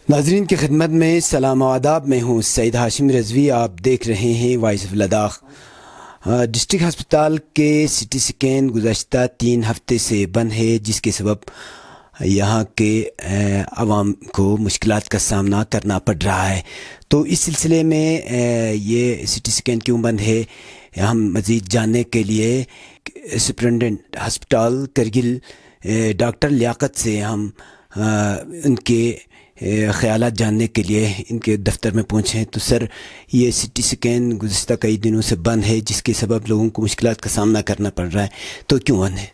ناظرین کی خدمت میں سلام و آداب. میں ہوں سعید ہاشم رضوی. آپ دیکھ رہے ہیں وائس آف لداخ. ڈسٹرکٹ ہسپتال کے سی ٹی سکین گزشتہ 3 ہفتے سے بند ہے، جس کے سبب یہاں کے عوام کو مشکلات کا سامنا کرنا پڑ رہا ہے. تو اس سلسلے میں یہ سی ٹی سکین کیوں بند ہے، ہم مزید جاننے کے لیے سپرنٹینڈنٹ ہسپتال کرگل ڈاکٹر لیاقت سے ہم ان کے خیالات جاننے کے لیے ان کے دفتر میں پہنچے ہیں. تو سر، یہ سی ٹی سکین گزشتہ کئی دنوں سے بند ہے، جس کے سبب لوگوں کو مشکلات کا سامنا کرنا پڑ رہا ہے، تو کیوں بند ہے؟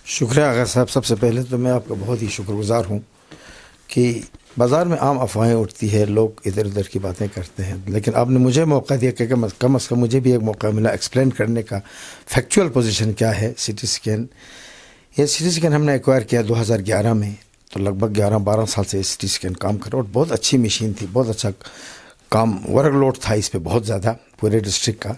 شکریہ آغا صاحب. سب سے پہلے تو میں آپ کا بہت ہی شکر گزار ہوں کہ بازار میں عام افواہیں اٹھتی ہے، لوگ ادھر ادھر کی باتیں کرتے ہیں، لیکن آپ نے مجھے موقع دیا کہ کم از کم مجھے بھی ایک موقع ملا ایکسپلین کرنے کا فیکچوئل پوزیشن کیا ہے. سی ٹی سکین، یہ سی ٹی سکین ہم نے ایکوائر کیا 2011 میں، تو لگ بھگ 11-12 سال سے سی ٹی سکین کام کر رہا، اور بہت اچھی مشین تھی، بہت اچھا کام، ورک لوڈ تھا اس پہ بہت زیادہ پورے ڈسٹرکٹ کا.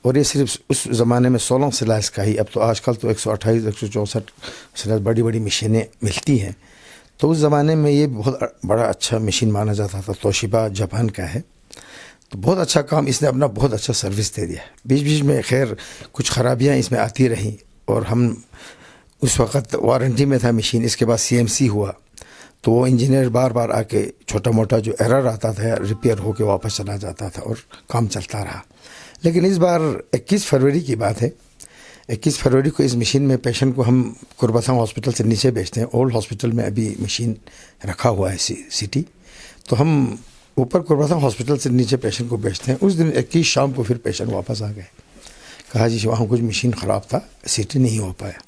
اور یہ صرف اس زمانے میں 16 سلائس کا ہی، اب تو آج کل تو 128-164 سلائس بڑی بڑی مشینیں ملتی ہیں. تو اس زمانے میں یہ بہت بڑا اچھا مشین مانا جاتا تھا. توشیبا جاپان کا ہے، تو بہت اچھا کام اس نے اپنا بہت اچھا سروس دے دیا. بیچ بیچ میں خیر کچھ خرابیاں اس میں آتی رہیں، اور ہم اس وقت وارنٹی میں تھا مشین. اس کے بعد CMC ہوا، تو وہ انجینئر بار بار آ کے چھوٹا موٹا جو ایرر آتا تھا ریپیئر ہو کے واپس چلا جاتا تھا، اور کام چلتا رہا. لیکن اس بار 21 فروری کی بات ہے، 21 فروری کو اس مشین میں پیشنٹ کو ہم قربتھم ہاسپٹل سے نیچے بھیجتے ہیں. اولڈ ہاسپٹل میں ابھی مشین رکھا ہوا ہے سٹی، تو ہم اوپر قربتھم ہاسپٹل سے نیچے پیشنٹ کو بھیجتے ہیں. اس دن 21 شام کو پھر پیشنٹ واپس آ گئے، کہا جی وہاں کچھ مشین خراب تھا، سٹی نہیں ہو پایا.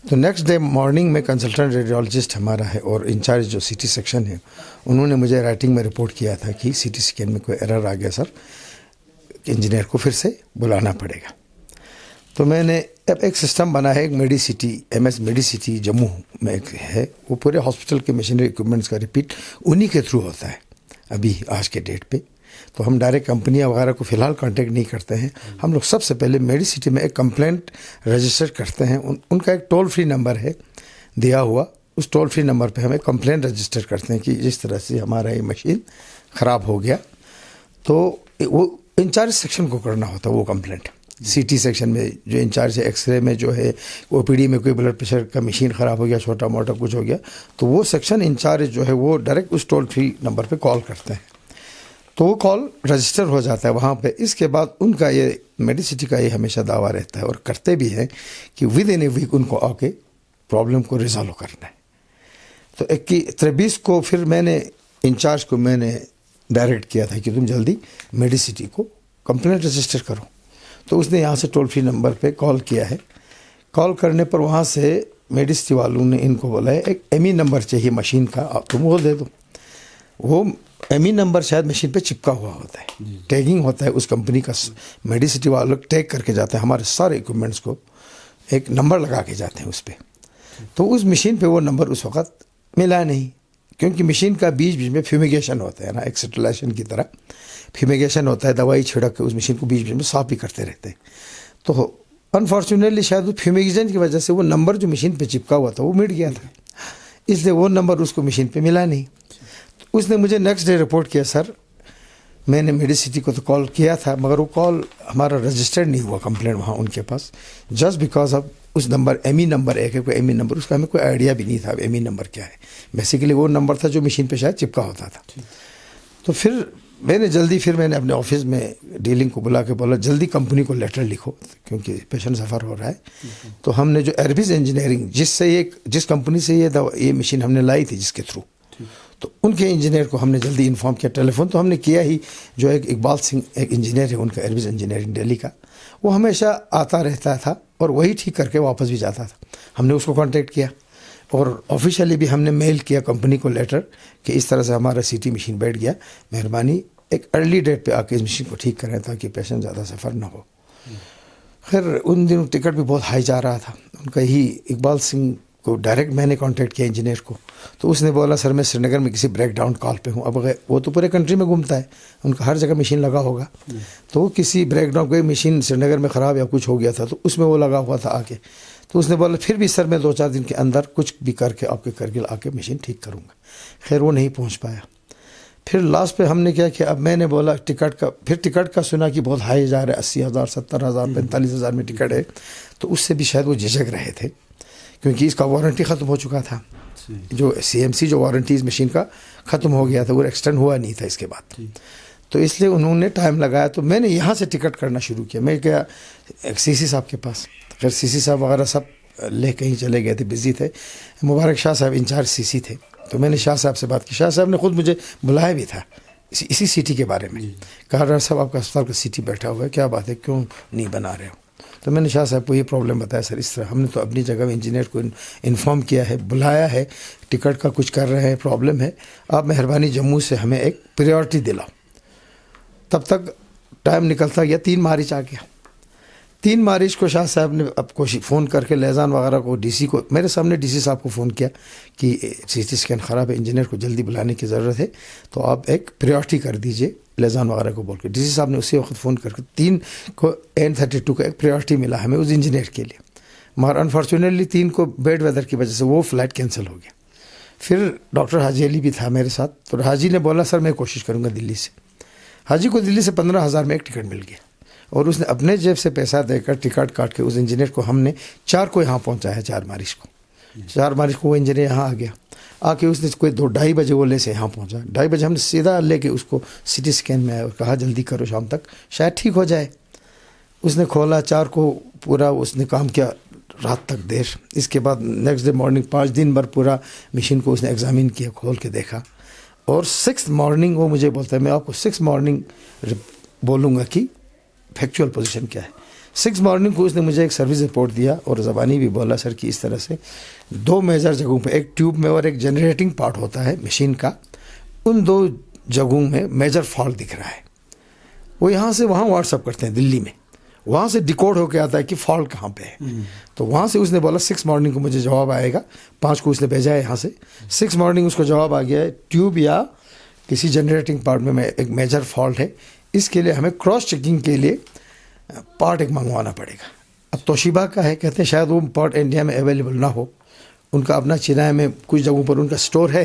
تو نیکسٹ ڈے مارننگ میں کنسلٹنٹ ریڈیولوجسٹ ہمارا ہے اور انچارج جو سی ٹی سیکشن ہے، انہوں نے مجھے رائٹنگ میں رپورٹ کیا تھا کہ سی ٹی سکین میں کوئی ایرر آ گیا سر، انجینئر کو پھر سے بلانا پڑے گا. تو میں نے اب ایک سسٹم بنا ہے، ایک میڈی سٹی MS میڈی سٹی جموں میں ایک ہے، وہ پورے ہاسپٹل کے مشینری اکوپمنٹس کا ریپیٹ انہی کے تھرو ہوتا ہے ابھی آج کے ڈیٹ پہ. تو ہم ڈائریکٹ کمپنیاں وغیرہ کو فی الحال کانٹیکٹ نہیں کرتے ہیں. ہم لوگ سب سے پہلے میڈی سٹی میں ایک کمپلینٹ رجسٹر کرتے ہیں. ان کا ایک ٹول فری نمبر ہے دیا ہوا، اس ٹول فری نمبر پہ ہم ایک کمپلینٹ رجسٹر کرتے ہیں کہ جس طرح سے ہمارا یہ مشین خراب ہو گیا. تو وہ انچارج سیکشن کو کرنا ہوتا ہے وہ کمپلینٹ. سی ٹی سیکشن میں جو انچارج ہے، ایکس رے میں جو ہے، OPD میں کوئی بلڈ پریشر کا مشین خراب ہو گیا، چھوٹا موٹا کچھ ہو گیا، تو وہ سیکشن انچارج جو ہے وہ ڈائریکٹ اس ٹول فری نمبر پہ کال کرتے ہیں. تو وہ کال رجسٹر ہو جاتا ہے وہاں پہ. اس کے بعد ان کا یہ میڈی سٹی کا یہ ہمیشہ دعویٰ رہتا ہے، اور کرتے بھی ہیں، کہ ود ان اے ویک ان کو آ کے پرابلم کو ریزالو کرنا ہے. تو 23 کو پھر میں نے انچارج کو میں نے ڈائریکٹ کیا تھا کہ تم جلدی میڈی سٹی کو کمپلینٹ رجسٹر کرو. تو اس نے یہاں سے ٹول فری نمبر پہ کال کیا ہے. کال کرنے پر وہاں سے میڈی سٹی والوں نے ان کو بولا ہے ایک ME نمبر چاہیے مشین کا، تم وہ دے دو. وہ ME نمبر شاید مشین پہ چپکا ہوا ہوتا ہے، ٹیگنگ ہوتا ہے اس کمپنی کا. میڈی سٹی والے لوگ ٹیگ کر کے جاتے ہیں ہمارے سارے ایکوپمنٹس کو، ایک نمبر لگا کے جاتے ہیں اس پہ. تو اس مشین پہ وہ نمبر اس وقت ملا نہیں، کیونکہ مشین کا بیچ بیچ میں فیومیگیشن ہوتا ہے نا، ایک سٹرلائزیشن کی طرح فیومیگیشن ہوتا ہے، دوائی چھڑک کے اس مشین کو بیچ بیچ میں صاف بھی کرتے رہتے ہیں. تو انفارچونیٹلی شاید وہ فیومیگیشن کی وجہ سے وہ نمبر جو مشین پہ چپکا ہوا تھا وہ مٹ گیا تھا، اس لیے وہ نمبر اس کو مشین پہ ملا نہیں. اس نے مجھے نیکسٹ ڈے رپورٹ کیا، سر میں نے میڈی سٹی کو تو کال کیا تھا، مگر وہ کال ہمارا رجسٹرڈ نہیں ہوا کمپلینٹ وہاں ان کے پاس، جسٹ بیکاز آف اس نمبر ME نمبر ایک ہے، کوئی ME نمبر، اس کا ہمیں کوئی آئیڈیا بھی نہیں تھا ME نمبر کیا ہے. بیسیکلی وہ نمبر تھا جو مشین پہ شاید چپکا ہوتا تھا. تو پھر میں نے اپنے آفس میں ڈیلنگ کو بلا کے بولا جلدی کمپنی کو لیٹر لکھو، کیونکہ پیشنٹ سفر ہو رہا ہے. تو ہم نے جو ایربز انجینئرنگ جس کمپنی سے یہ مشین ہم نے لائی تھی جس کے تھرو، تو ان کے انجینئر کو ہم نے جلدی انفارم کیا. ٹیلی فون تو ہم نے کیا ہی، جو ایک اقبال سنگھ ایک انجینئر ہے ان کا ایربز انجینئرنگ دہلی کا، وہ ہمیشہ آتا رہتا تھا اور وہی ٹھیک کر کے واپس بھی جاتا تھا. ہم نے اس کو کانٹیکٹ کیا، اور آفیشیلی بھی ہم نے میل کیا کمپنی کو لیٹر کہ اس طرح سے ہمارا CT مشین بیٹھ گیا، مہربانی ایک ارلی ڈیٹ پہ آ کے اس مشین کو ٹھیک کریں تاکہ پیشنٹ زیادہ سفر نہ ہو. خیر ان دنوں ٹکٹ بھی بہت ہائی جا رہا تھا. ان کا ہی اقبال سنگھ کو ڈائریکٹ میں نے کانٹیکٹ کیا انجینئر کو، تو اس نے بولا سر میں سری نگر میں کسی بریک ڈاؤن کال پہ ہوں. اب وہ تو پورے کنٹری میں گھومتا ہے، ان کا ہر جگہ مشین لگا ہوگا. تو وہ کسی بریک ڈاؤن کوئی مشین سری نگر میں خراب یا کچھ ہو گیا تھا، تو اس میں وہ لگا ہوا تھا آ کے. تو اس نے بولا پھر بھی سر میں 2-4 دن کے اندر کچھ بھی کر کے آپ کے کرگل آ کے مشین ٹھیک کروں گا. خیر وہ نہیں پہنچ پایا. پھر لاسٹ پہ ہم نے کیا کہ اب میں نے بولا ٹکٹ کا سنا کہ بہت ہائی جا رہا ہے, 80,000 70,000 45,000 میں ٹکٹ ہے, تو اس سے بھی شاید وہ جھجک رہے تھے کیونکہ اس کا وارنٹی ختم ہو چکا تھا. جو CMC جو وارنٹی اس مشین کا ختم ہو گیا تھا, وہ ایکسٹینڈ ہوا نہیں تھا اس کے بعد, تو اس لیے انہوں نے ٹائم لگایا. تو میں نے یہاں سے ٹکٹ کرنا شروع کیا. میں گیا CC صاحب کے پاس, خیر CC صاحب وغیرہ سب لے کہیں چلے گئے تھے, بزی تھے. مبارک شاہ صاحب انچارج CC تھے, تو میں نے شاہ صاحب سے بات کی. شاہ صاحب نے خود مجھے بلایا بھی تھا اسی سٹی کے بارے میں, کہا ڈاکٹر صاحب آپ کا اسپتال کا CT بیٹھا ہوا ہے, کیا بات ہے, کیوں نہیں بنا رہے ہو؟ تو میں نے شاہ صاحب کو یہ پرابلم بتایا, سر اس طرح ہم نے تو اپنی جگہ انجینئر کو انفارم کیا ہے, بلایا ہے, ٹکٹ کا کچھ کر رہے ہیں, پرابلم ہے, آپ مہربانی جموں سے ہمیں ایک پریورٹی دلاؤ. تب تک ٹائم نکلتا گیا, 3 مارچ آ گیا. 3 مارچ کو شاہ صاحب نے اب فون کر کے لیزان وغیرہ کو, DC کو, میرے سامنے DC صاحب کو فون کیا کہ CT اسکین خراب ہے, انجینئر کو جلدی بلانے کی ضرورت ہے, تو آپ ایک پریورٹی کر دیجئے لیزان وغیرہ کو بول کے. DC صاحب نے اسی وقت فون کر کے 3 کو N32 کا ایک پریورٹی ملا ہمیں اس انجینئر کے لیے, مگر انفارچونیٹلی 3 کو بیڈ ویدر کی وجہ سے وہ فلائٹ کینسل ہو گیا. پھر ڈاکٹر حاجی علی بھی تھا میرے ساتھ, تو حاجی نے بولا سر میں کوشش کروں گا دلی سے. حاجی کو دلی سے 15,000 میں ایک ٹکٹ مل گیا, اور اس نے اپنے جیب سے پیسہ دے کر ٹکٹ کاٹ کے اس انجینئر کو ہم نے 4 کو یہاں پہنچایا. 4 مارچ کو 4 مارچ کو وہ انجینئر یہاں آ گیا, آ کے اس نے کوئی 2-2:30 بجے وہ لے سے یہاں پہنچا. 2:30 بجے ہم نے سیدھا لے کے اس کو CT اسکین میں آیا اور کہا جلدی کرو, شام تک شاید ٹھیک ہو جائے. اس نے کھولا 4 کو پورا اس نے کام کیا رات تک دیر. اس کے بعد نیکسٹ ڈے مارننگ 5 دن بھر پورا مشین کو اس نے ایگزامن کیا, کھول کے دیکھا, اور 6 مارننگ وہ مجھے بولتا ہے, میں آپ کو 6 مارننگ بولوں گا کہ فیکچوئل پوزیشن کیا ہے. 6 مارننگ کو اس نے مجھے ایک سروس رپورٹ دیا اور زبانی بھی بولا سر کہ اس طرح سے 2 میجر جگہوں پہ, ایک ٹیوب میں اور ایک جنریٹنگ پارٹ ہوتا ہے مشین کا, ان 2 جگہوں میں میجر فالٹ دکھ رہا ہے. وہ یہاں سے وہاں واٹس اپ کرتے ہیں دلی میں, وہاں سے ڈیکوڈ ہو کے آتا ہے کہ فالٹ کہاں پہ ہے. تو وہاں سے اس نے بولا 6 مارننگ کو مجھے جواب آئے گا. 5 کو اس نے بھیجا ہے یہاں سے, 6 مارننگ اس کو جواب آ گیا ہے ٹیوب یا کسی جنریٹنگ پارٹ میں ایک میجر فالٹ ہے. اس کے لیے ہمیں کراس چیکنگ کے لیے پارٹ ایک منگوانا پڑے گا. اب توشیبا کا ہے, کہتے ہیں شاید وہ پارٹ انڈیا میں اویلیبل نہ ہو, ان کا اپنا چنائی میں کچھ جگہوں پر ان کا سٹور ہے,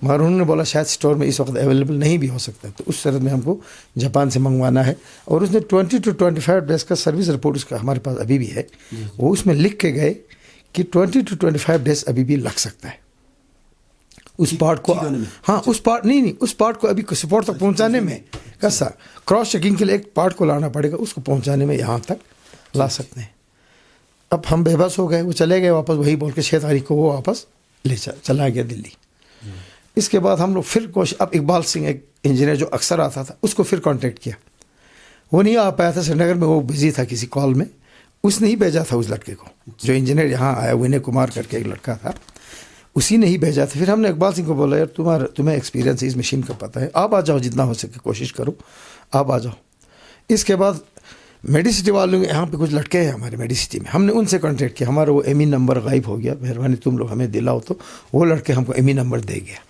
مگر انہوں نے بولا شاید سٹور میں اس وقت اویلیبل نہیں بھی ہو سکتا. تو اس صورت میں ہم کو جاپان سے منگوانا ہے, اور اس نے 20 to 25 ڈیز کا سروس رپورٹ اس کا ہمارے پاس ابھی بھی ہے. وہ اس میں لکھ کے گئے کہ 20 to 25 ڈیز ابھی بھی لگ سکتا ہے اس پارٹ کو. ہاں اس پارٹ نہیں اس پارٹ کو ابھی سپورٹ تک پہنچانے میں کیسا کراس چیکنگ کے لیے ایک پارٹ کو لانا پڑے گا, اس کو پہنچانے میں یہاں تک لا سکتے ہیں. اب ہم بے بس ہو گئے, وہ چلے گئے واپس, وہی بول کے 6 تاریخ کو وہ واپس لے چلا گیا دلی. اس کے بعد ہم لوگ پھر اب اقبال سنگھ ایک انجینئر جو اکثر آتا تھا, اس کو پھر کانٹیکٹ کیا. وہ نہیں آ پایا تھا سری نگر میں, وہ بزی تھا کسی کال میں. اس نے ہی بھیجا تھا اس لڑکے کو, جو انجینئر یہاں آیا, ونے کمار کر کے ایک لڑکا تھا, اسی نے ہی بھیجا تھا. پھر ہم نے اقبال سنگھ کو بولا یار تمہیں ایکسپیرینس ہے, اس مشین کا پتہ ہے, آپ آ جاؤ, جتنا ہو سکے کوشش کرو, آپ آ جاؤ. اس کے بعد میڈیسٹی والوں یہاں پہ کچھ لڑکے ہیں ہمارے میڈیسٹی میں, ہم نے ان سے کانٹیکٹ کیا. ہمارا وہ ایمی نمبر غائب ہو گیا, مہربانی تم لوگ ہمیں دلاؤ. تو وہ لڑکے ہم کو ایمی نمبر دے گیا.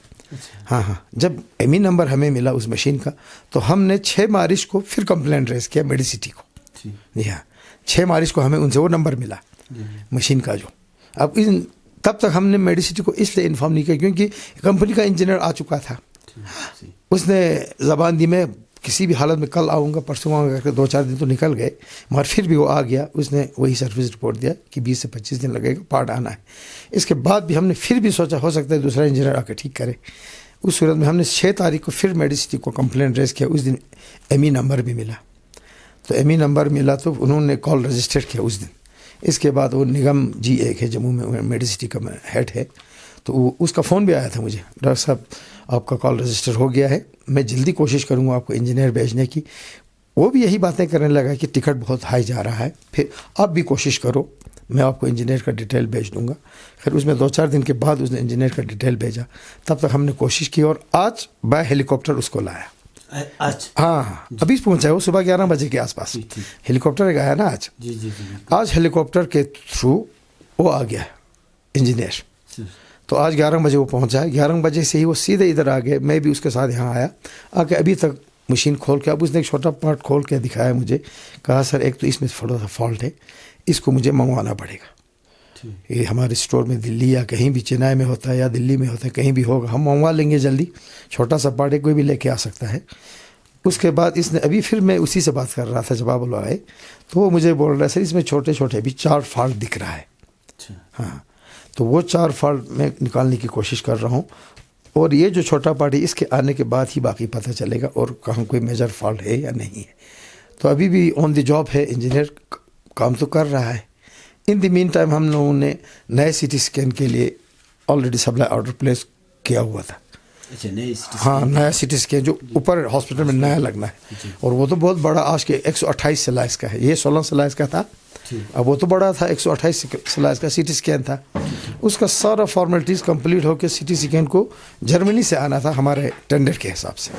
ہاں, جب ایمی نمبر ہمیں ملا اس مشین کا, تو ہم نے 6 مارچ کو پھر کمپلین ریز کیا میڈیسٹی کو. جی ہاں, 6 مارچ کو ہمیں ان سے وہ نمبر ملا مشین کا جو. اب تب تک ہم نے میڈیسٹی کو اس لیے انفارم نہیں کیا کیونکہ کمپنی کا انجینئر آ چکا تھا. اس نے زبان دی میں کسی بھی حالت میں کل آؤں گا, پرسوں آؤں گا کر کے 2-4 دن تو نکل گئے, مگر پھر بھی وہ آ گیا. اس نے وہی سروس رپورٹ دیا کہ 20 سے 25 دن لگے گا, پارٹ آنا ہے. اس کے بعد بھی ہم نے پھر بھی سوچا ہو سکتا ہے دوسرا انجینئر آ کے ٹھیک کرے. اس صورت میں ہم نے 6 تاریخ کو پھر میڈیسٹی کو کمپلین ریز کیا. اس دن ایمی نمبر بھی ملا. تو ایمی نمبر ملا تو انہوں نے کال رجسٹر کیا اس دن. اس کے بعد وہ نگم جی ایک ہے جموں میں, میڈیسٹی کا ہیڈ ہے, تو اس کا فون بھی آیا تھا مجھے, ڈاکٹر صاحب آپ کا کال رجسٹر ہو گیا ہے, میں جلدی کوشش کروں گا آپ کو انجینئر بھیجنے کی. وہ بھی یہی باتیں کرنے لگا کہ ٹکٹ بہت ہائی جا رہا ہے, پھر آپ بھی کوشش کرو, میں آپ کو انجینئر کا ڈیٹیل بھیج دوں گا. پھر اس میں 2-4 دن کے بعد اس نے انجینئر کا ڈیٹیل بھیجا. تب تک ہم نے کوشش کی اور آج بائی ہیلی کاپٹر اس کو لایا. ہاں, ابھی پہنچا ہے, وہ صبح 11 بجے کے آس پاس ہیلی کاپٹر ایک آیا نا آج. آج ہیلی کاپٹر کے تھرو وہ آ گیا انجینئر. تو آج 11 بجے وہ پہنچا ہے. 11 بجے سے ہی وہ سیدھے ادھر آ گئے, میں بھی اس کے ساتھ یہاں آیا. آ کے ابھی تک مشین کھول کے, اب اس نے ایک چھوٹا پارٹ کھول کے دکھایا مجھے, کہا سر ایک تو اس میں تھوڑا سا فالٹ ہے, اس کو مجھے منگوانا پڑے گا. یہ ہمارے اسٹور میں دلی یا کہیں بھی چنئی میں ہوتا ہے یا دلی میں ہوتا ہے, کہیں بھی ہوگا, ہم منگوا لیں گے جلدی. چھوٹا سا پارٹ ہے, کوئی بھی لے کے آ سکتا ہے. اس کے بعد اس نے ابھی پھر میں اسی سے بات کر رہا تھا جب آپ لوگ آئے, تو وہ مجھے بول رہا ہے سر اس میں چھوٹے چھوٹے ابھی 4 فالٹ دکھ رہا ہے. ہاں, تو وہ 4 فالٹ میں نکالنے کی کوشش کر رہا ہوں, اور یہ جو چھوٹا پارٹ ہے اس کے آنے کے بعد ہی باقی پتہ چلے گا اور کہاں کوئی میجر فالٹ ہے یا نہیں ہے. تو ابھی بھی آن دی جاب ہے, انجینئر کام تو کر رہا ہے. ان دی مین ٹائم ہم لوگوں نے نئے سی ٹی اسکین کے لیے آلریڈی سپلائی آرڈر پلیس کیا ہوا تھا. ہاں, نیا سی ٹی اسکین جو اوپر ہاسپٹل میں نیا لگنا ہے, اور وہ تو بہت بڑا آج کے 128 سلائز کا ہے, یہ 16 سلائز کا تھا, اب وہ تو بڑا تھا, 128 سلائز کا سی ٹی اسکین تھا. اس کا سارا فارمیلٹیز کمپلیٹ ہو کے سی ٹی اسکین کو جرمنی سے آنا تھا ہمارے ٹینڈر کے حساب سے.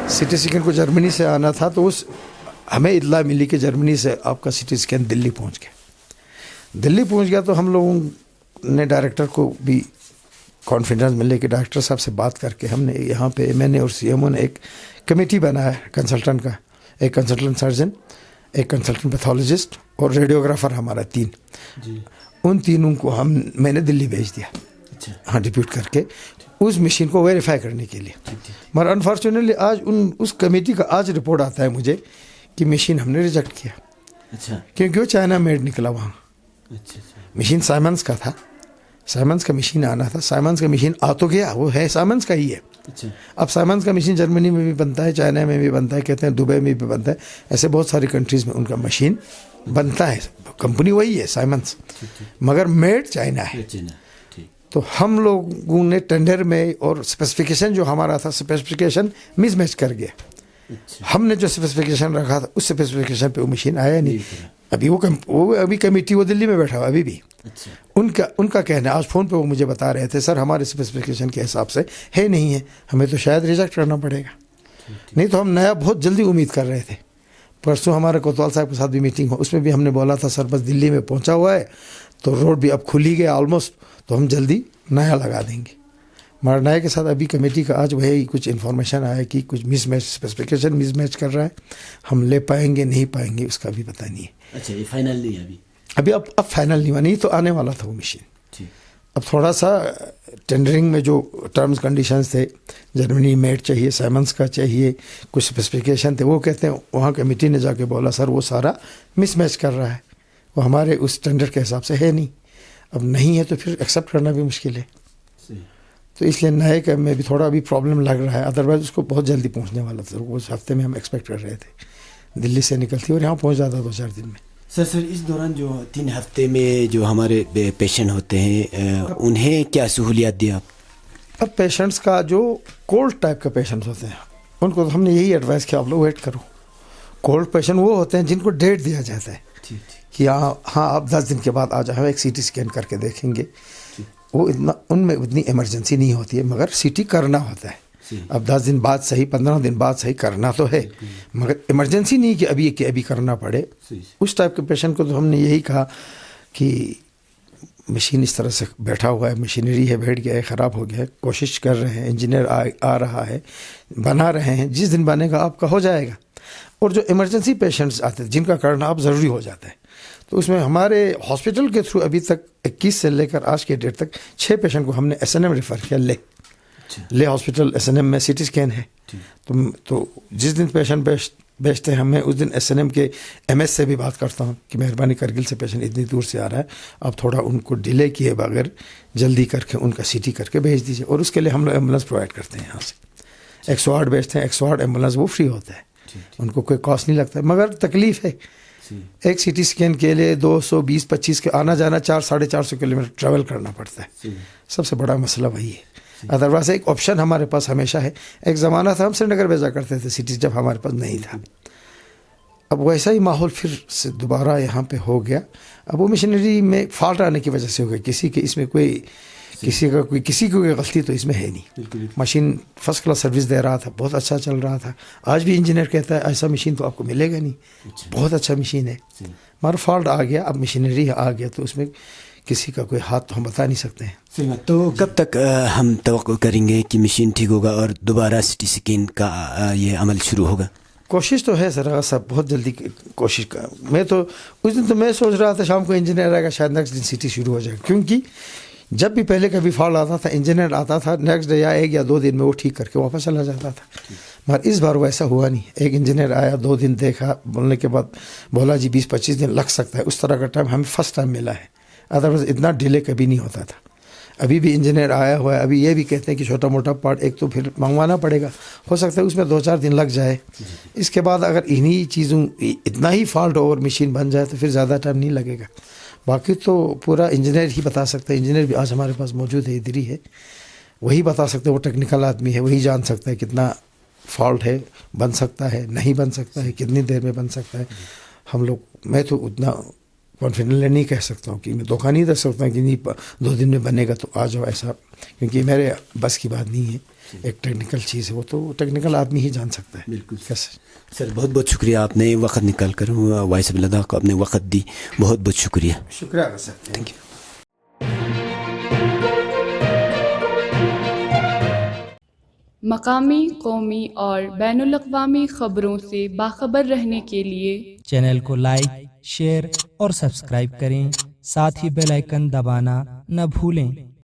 سی ٹی اسکین کو جرمنی سے آنا تھا, تو اس ہمیں اطلاع ملی کہ جرمنی سے آپ کا سی ٹی اسکین دلی پہنچ گیا. دلی پہنچ گیا تو ہم لوگوں نے ڈائریکٹر کو بھی کانفیڈنس میں لے کے ڈائریکٹر صاحب سے بات کر کے ہم نے یہاں پہ میں نے اور سی ایم او نے ایک کمیٹی بنایا کنسلٹنٹ کا, ایک کنسلٹنٹ سرجن, ایک کنسلٹنٹ پیتھولوجسٹ اور ریڈیوگرافر ہمارا 3. ان تینوں کو میں نے دلی بھیج دیا, ہاں, ڈپیوٹ کر کے اس مشین کو ویریفائی کرنے کے لیے. مگر انفارچونیٹلی آج اس کمیٹی کا آج رپورٹ آتا ہے مجھے کہ مشین ہم نے ریجیکٹ کیا, کیونکہ وہ چائنا میڈ نکلا وہاں. مشین سائمنس کا تھا, سائمنس کا مشین آنا تھا. سائمنس کا مشین آ تو گیا, وہ ہے سائمنس کا ہی ہے. اب سائمنس کا مشین جرمنی میں بھی بنتا ہے, چائنا میں بھی بنتا ہے, کہتے ہیں دبئی میں بھی بنتا ہے, ایسے بہت ساری کنٹریز میں ان کا مشین بنتا ہے. کمپنی وہی ہے سائمنس, مگر میڈ چائنا ہے. تو ہم لوگوں نے ٹینڈر میں اور اسپیسیفکیشن جو ہمارا تھا اسپیسیفکیشن مس میچ کر گیا. ہم نے جو اسپیسیفکیشن رکھا تھا اس اسپیسیفکیشن پہ وہ مشین آیا نہیں. ابھی وہ ابھی کمیٹی وہ دلی میں بیٹھا ہوا ابھی بھی. ان کا کہنا ہے, آج فون پہ وہ مجھے بتا رہے تھے سر ہمارے اسپیسیفکیشن کے حساب سے ہے نہیں ہے, ہمیں تو شاید ریجیکٹ کرنا پڑے گا. نہیں تو ہم نیا بہت جلدی امید کر رہے تھے. پرسوں ہمارے کوتوال صاحب کے ساتھ بھی میٹنگ ہو, اس میں بھی ہم نے بولا تھا سر بس دلی میں پہنچا ہوا ہے تو روڈ بھی اب کھلی گیا آلموسٹ, تو ہم جلدی نیا لگا دیں گے. مگر نئے کے ساتھ ابھی کمیٹی کا آج وہی کچھ انفارمیشن آیا کہ کچھ مس میچ اسپیسیفکیشن مس میچ کر رہا ہے. ہم لے پائیں گے نہیں پائیں گے اس کا بھی پتہ نہیں ہے. اچھا, یہ فائنل نہیں ہے ابھی اب فائنل نہیں ہوا, نہیں تو آنے والا تھا وہ مشین. اب تھوڑا سا ٹینڈرنگ میں جو ٹرمز کنڈیشنز تھے, جرمنی میڈ چاہیے, سائمنس کا چاہیے, کچھ اسپیسیفکیشن تھے, وہ کہتے ہیں وہاں کمیٹی نے جا کے بولا سر وہ سارا مس میچ کر رہا ہے, وہ ہمارے اس ٹینڈر کے حساب سے ہے نہیں. اب نہیں ہے تو پھر ایکسیپٹ کرنا بھی مشکل ہے. تو اس لیے نئے کا میں بھی تھوڑا ابھی پرابلم لگ رہا ہے, ادروائز اس کو بہت جلدی پہنچنے والا تھا. اس ہفتے میں ہم ایکسپیکٹ کر رہے تھے دلی سے نکلتی اور یہاں پہنچ جاتا 2-4 دن میں. سر اس دوران جو 3 ہفتے میں جو ہمارے پیشنٹ ہوتے ہیں انہیں کیا سہولیات دی آپ؟ اب پیشنٹس کا جو کولڈ ٹائپ کا پیشنٹس ہوتے ہیں ان کو ہم نے یہی ایڈوائز کیا آپ لوگ ویٹ کرو. کولڈ پیشنٹ وہ ہوتے ہیں جن کو ڈیٹ دیا جاتا ہے کہ ہاں آپ 10 دن کے بعد آ جائیں, ایک سی ٹی اسکین کر کے دیکھیں گے. وہ ان میں اتنی ایمرجنسی نہیں ہوتی ہے, مگر سی ٹی کرنا ہوتا ہے. اب 10 دن بعد صحیح, 15 دن بعد صحیح, کرنا تو ہے, مگر ایمرجنسی نہیں کہ ابھی کرنا پڑے. اس ٹائپ کے پیشنٹ کو تو ہم نے یہی کہا کہ مشین اس طرح سے بیٹھا ہوا ہے, مشینری ہے, بیٹھ گیا ہے, خراب ہو گیا ہے, کوشش کر رہے ہیں, انجینئر آ رہا ہے, بنا رہے ہیں, جس دن بنے گا آپ کا ہو جائے گا. اور جو ایمرجنسی پیشنٹس آتے ہیں جن کا کرنا اب ضروری ہو جاتا ہے, تو اس میں ہمارے ہاسپٹل کے تھرو ابھی تک 21 سے لے کر آج کے ڈیٹ تک 6 پیشنٹ کو ہم نے SNM ریفر کیا. لے ہاسپٹل SNM میں سی ٹی اسکین ہے. تو جس دن پیشنٹ بیچتے ہیں ہمیں اس دن SNM کے MS سے بھی بات کرتا ہوں کہ مہربانی کرگل سے پیشنٹ اتنی دور سے آ رہا ہے, آپ تھوڑا ان کو ڈیلے کیے بغیر جلدی کر کے ان کا CT کر کے بھیج دیجیے. اور اس کے لیے ہم لوگ ایمبولینس پرووائڈ کرتے ہیں. یہاں سے 108 بیچتے ہیں, 108 ایمبولینس وہ فری ہوتا ہے, ان کو کوئی کاسٹ نہیں لگتا ہے. مگر تکلیف ہے, ایک CT اسکین کے لیے 220-25 کے آنا جانا 400-450 کلومیٹر ٹریول کرنا پڑتا ہے. سب سے بڑا مسئلہ وہی ہے. ادروائز ایک آپشن ہمارے پاس ہمیشہ ہے. ایک زمانہ تھا ہم سری نگر بھیجا کرتے تھے CT جب ہمارے پاس نہیں تھا. اب ویسا ہی ماحول پھر سے دوبارہ یہاں پہ ہو گیا. اب وہ مشینری میں فالٹ آنے کی وجہ سے ہو گیا. کسی کی کوئی غلطی تو اس میں ہے نہیں. مشین فرسٹ کلاس سروس دے رہا تھا, بہت اچھا چل رہا تھا. آج بھی انجینئر کہتا ہے ایسا مشین تو آپ کو ملے گا نہیں, بہت اچھا مشین ہے. مگر فالٹ آ گیا, اب مشینری آ گیا تو اس میں کسی کا کوئی ہاتھ تو ہم بتا نہیں سکتے ہیں. تو کب تک ہم توقع کریں گے کہ مشین ٹھیک ہوگا اور دوبارہ CT اسکین کا یہ عمل شروع ہوگا؟ کوشش تو ہے سر صاحب, بہت جلدی کوشش کا. میں تو اس دن تو میں سوچ رہا تھا شام کو انجینئر آئے گا, شاید نیکسٹ دن سٹی شروع ہو جائے گا, کیونکہ جب بھی پہلے کبھی فالٹ آتا تھا انجینئر آتا تھا نیکسٹ ڈے یا 1 یا 2 دن میں وہ ٹھیک کر کے واپس چلا جاتا تھا. مگر اس بار ویسا ہوا نہیں. ایک انجینئر آیا, 2 دن دیکھا, بولنے کے بعد بولا جی 20-25 دن لگ سکتا ہے. اس طرح کا ٹائم ہمیں فرسٹ ٹائم ملا ہے, ادروائز اتنا ڈیلے کبھی نہیں ہوتا تھا. ابھی بھی انجینئر آیا ہوا ہے, ابھی یہ بھی کہتے ہیں کہ چھوٹا موٹا پارٹ ایک تو پھر منگوانا پڑے گا, ہو سکتا ہے اس میں 2-4 دن لگ جائے. اس کے بعد اگر انہی چیزوں اتنا ہی فالٹ اور مشین بن جائے تو پھر زیادہ ٹائم نہیں لگے گا. باقی تو پورا انجینئر ہی بتا سکتا ہے. انجینئر بھی آج ہمارے پاس موجود ہے, ادھر ہی ہے, وہی بتا سکتے ہیں. وہ ٹیکنیکل آدمی ہے, وہی جان سکتا ہے کتنا فالٹ ہے, بن سکتا ہے نہیں بن سکتا ہے, کتنی دیر میں بن سکتا ہے. ہم لوگ, میں تو اتنا کانفیڈنٹلی نہیں کہہ سکتا ہوں کہ میں دھوکہ نہیں دے سکتا ہوں کہ نہیں 2 دن میں بنے گا تو آ جاؤ ایسا, کیونکہ میرے بس کی بات نہیں ہے. ایک ٹیکنیکل چیز ہے, وہ تو ٹیکنیکل آدمی ہی جان سکتا ہے. بالکل کیسے سر, بہت بہت شکریہ, آپ نے وقت نکال کر وائس آف لداخ کو آپ نے وقت دی, بہت بہت شکریہ. شکریہ سر, تھینک یو. مقامی, قومی اور بین الاقوامی خبروں سے باخبر رہنے کے لیے چینل کو لائک، شیئر اور سبسکرائب کریں. ساتھ ہی بیل آئیکن دبانا نہ بھولیں.